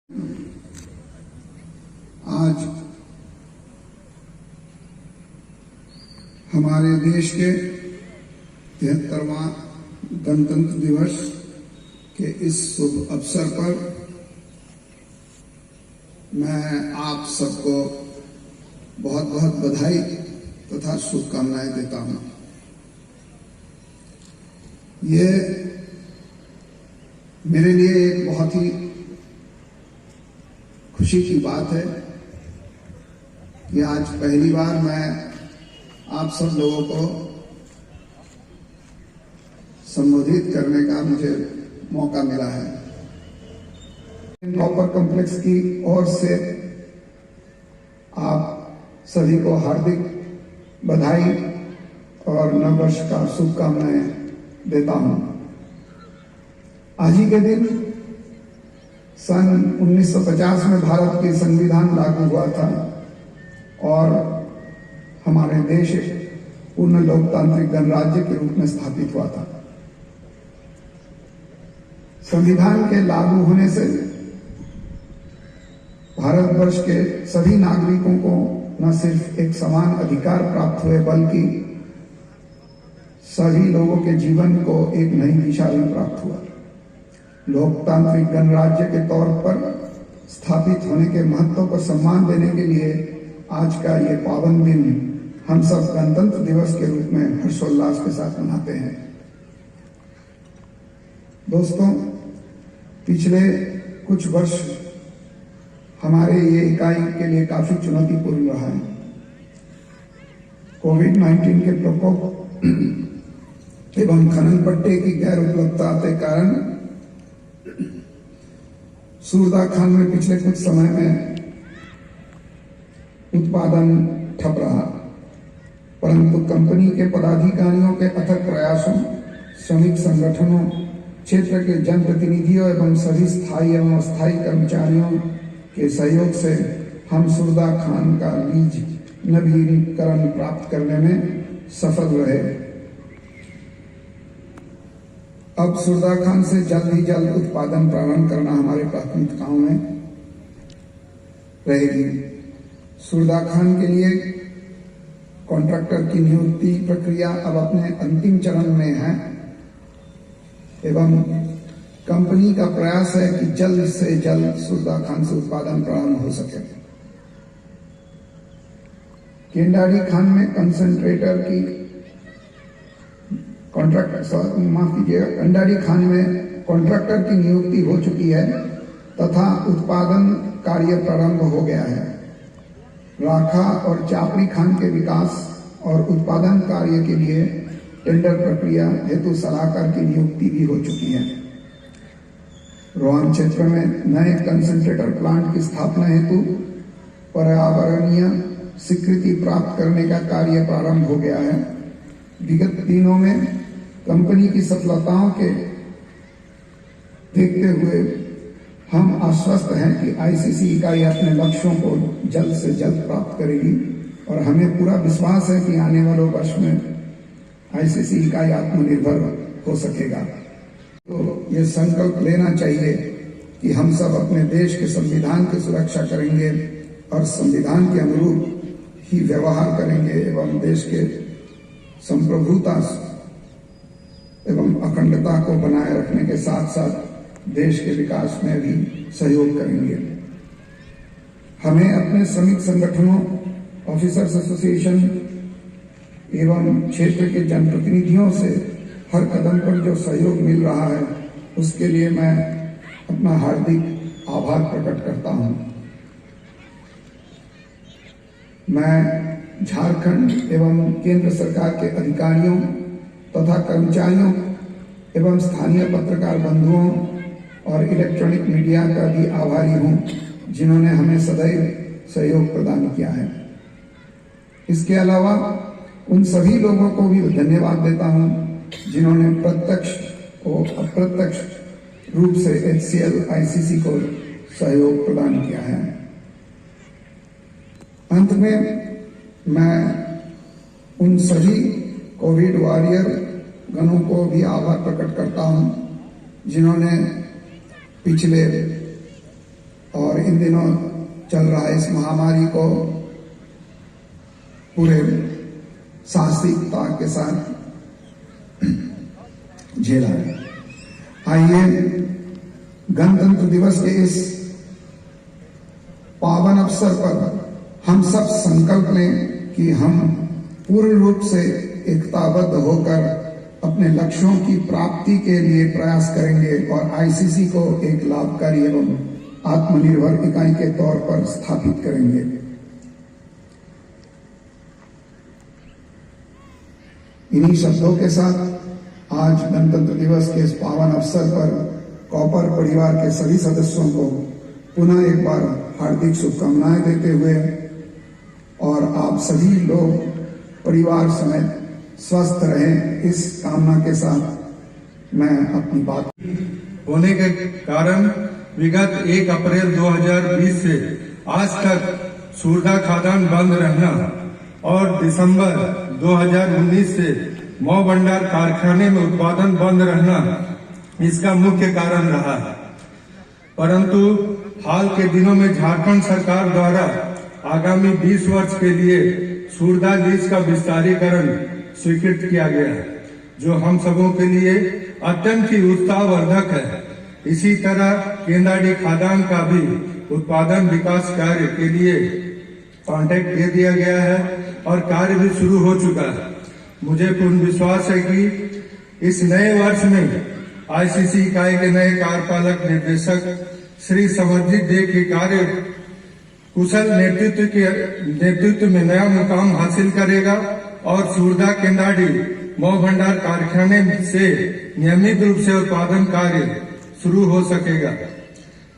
आज हमारे देश के 73वां गणतंत्र दिवस के इस शुभ अवसर पर मैं आप सबको बहुत बहुत बधाई तथा शुभकामनाएं देता हूं। ये मेरे लिए एक बहुत ही खुशी की बात है कि आज पहली बार मैं आप सब लोगों को संबोधित करने का मुझे मौका मिला है। कॉपर कॉम्प्लेक्स की ओर से आप सभी को हार्दिक बधाई और नववर्ष का शुभकामनाएं देता हूं। आज ही के दिन सन 1950 में भारत के संविधान लागू हुआ था और हमारे देश पूर्ण लोकतांत्रिक गणराज्य के रूप में स्थापित हुआ था। संविधान के लागू होने से भारतवर्ष के सभी नागरिकों को न सिर्फ एक समान अधिकार प्राप्त हुए बल्कि सभी लोगों के जीवन को एक नई दिशा भी प्राप्त हुआ। लोकतांत्रिक गणराज्य के तौर पर स्थापित होने के महत्व को सम्मान देने के लिए आज का ये पावन दिन हम सब गणतंत्र दिवस के रूप में हर्षोल्लास के साथ मनाते हैं। दोस्तों, पिछले कुछ वर्ष हमारे ये इकाई के लिए काफी चुनौतीपूर्ण रहा है। कोविड-19 के प्रकोप एवं खनन पट्टे की गैर उपलब्धता के कारण सूरदा खान में पिछले कुछ समय में उत्पादन ठप रहा, परंतु कंपनी के पदाधिकारियों के अथक प्रयासों, श्रमिक संगठनों, क्षेत्र के जनप्रतिनिधियों एवं सभी स्थायी एवं अस्थायी कर्मचारियों के सहयोग से हम सूरदा खान का लीज नवीनीकरण प्राप्त करने में सफल रहे। अब सूरदा खान से जल्द ही जल्द उत्पादन प्रारंभ करना हमारे प्राथमिकताओं में रहेगी। सूरदा खान के लिए कॉन्ट्रैक्टर की नियुक्ति प्रक्रिया अब अपने अंतिम चरण में है एवं कंपनी का प्रयास है कि जल्द से जल्द सूरदा खान से उत्पादन प्रारंभ हो सके। केंडाडी खान में कंसंट्रेटर की कंडाडी खान में कॉन्ट्रैक्टर की नियुक्ति हो चुकी है तथा उत्पादन कार्य प्रारंभ हो गया है। राखा और चापड़ी खान के विकास और उत्पादन कार्य के लिए टेंडर प्रक्रिया हेतु सलाहकार की नियुक्ति भी हो चुकी है। रोहन क्षेत्र में नए कंसंट्रेटर प्लांट की स्थापना हेतु पर्यावरणीय स्वीकृति प्राप्त करने का कार्य प्रारंभ हो गया है। विगत दिनों में कंपनी की सफलताओं के देखते हुए हम आश्वस्त हैं कि आईसीसी इकाई अपने लक्ष्यों को जल्द से जल्द प्राप्त करेगी और हमें पूरा विश्वास है कि आने वाले वर्ष में आईसीसी इकाई आत्मनिर्भर हो सकेगा। तो ये संकल्प लेना चाहिए कि हम सब अपने देश के संविधान की सुरक्षा करेंगे और संविधान के अनुरूप ही व्यवहार करेंगे एवं देश के संप्रभुता एवं अखंडता को बनाए रखने के साथ साथ देश के विकास में भी सहयोग करेंगे। हमें अपने श्रमिक संगठनों, ऑफिसर्स एसोसिएशन एवं क्षेत्र के जनप्रतिनिधियों से हर कदम पर जो सहयोग मिल रहा है उसके लिए मैं अपना हार्दिक आभार प्रकट करता हूं। मैं झारखंड एवं केंद्र सरकार के अधिकारियों तथा कर्मचारियों एवं स्थानीय पत्रकार बंधुओं और इलेक्ट्रॉनिक मीडिया का भी आभारी हूं जिन्होंने हमें सदैव सहयोग प्रदान किया है। इसके अलावा उन सभी लोगों को भी धन्यवाद देता हूं जिन्होंने प्रत्यक्ष और अप्रत्यक्ष रूप से HCL ICC को सहयोग प्रदान किया है। अंत में मैं उन सभी कोविड वॉरियर गणों को भी आभार प्रकट करता हूं जिन्होंने पिछले और इन दिनों चल रहा है इस महामारी को पूरे साहसिकता के साथ झेला है। आइए गणतंत्र दिवस के इस पावन अवसर पर हम सब संकल्प लें कि हम पूर्ण रूप से एकताबद्ध होकर अपने लक्ष्यों की प्राप्ति के लिए प्रयास करेंगे और आईसीसी को एक लाभकारी एवं आत्मनिर्भर इकाई के तौर पर स्थापित करेंगे। इन्हीं शब्दों के साथ आज गणतंत्र दिवस के इस पावन अवसर पर कॉपर परिवार के सभी सदस्यों को पुनः एक बार हार्दिक शुभकामनाएं देते हुए और आप सभी लोग परिवार समेत स्वस्थ रहें, इस कामना के साथ मैं अपनी बात होने के कारण विगत 1 अप्रैल 2020 से आज तक सूरदा खादान बंद रहना और दिसंबर 2019 से मौ भंडार कारखाने में उत्पादन बंद रहना इसका मुख्य कारण रहा है। परंतु हाल के दिनों में झारखंड सरकार द्वारा आगामी 20 वर्ष के लिए सूरदा लीज का विस्तारीकरण स्वीकृत किया गया है, जो हम सबों के लिए अत्यंत ही उत्साहवर्धक है। इसी तरह केंदाडी खादान का भी उत्पादन विकास कार्य के लिए कॉन्ट्रैक्ट दे दिया गया है और कार्य भी शुरू हो चुका है। मुझे पूर्ण विश्वास है कि इस नए वर्ष में आईसीसी इकाई के नए कार्यपालक निदेशक श्री समरजीत दे के कार्य कुशल नेतृत्व में नया मुकाम हासिल करेगा और सूरदा केंदाडी मौ भंडार कारखाने से नियमित रूप से उत्पादन कार्य शुरू हो सकेगा।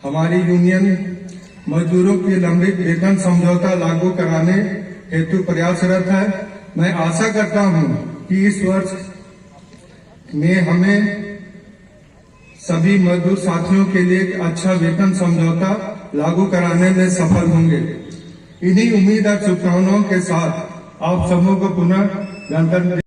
हमारी यूनियन मजदूरों की लंबित वेतन समझौता लागू कराने हेतु प्रयासरत है। मैं आशा करता हूं कि इस वर्ष में हमें सभी मजदूर साथियों के लिए एक अच्छा वेतन समझौता लागू कराने में सफल होंगे। इन्हीं उम्मीद और शुभकामनाओं के साथ आप सबों को पुनः गणतंत्र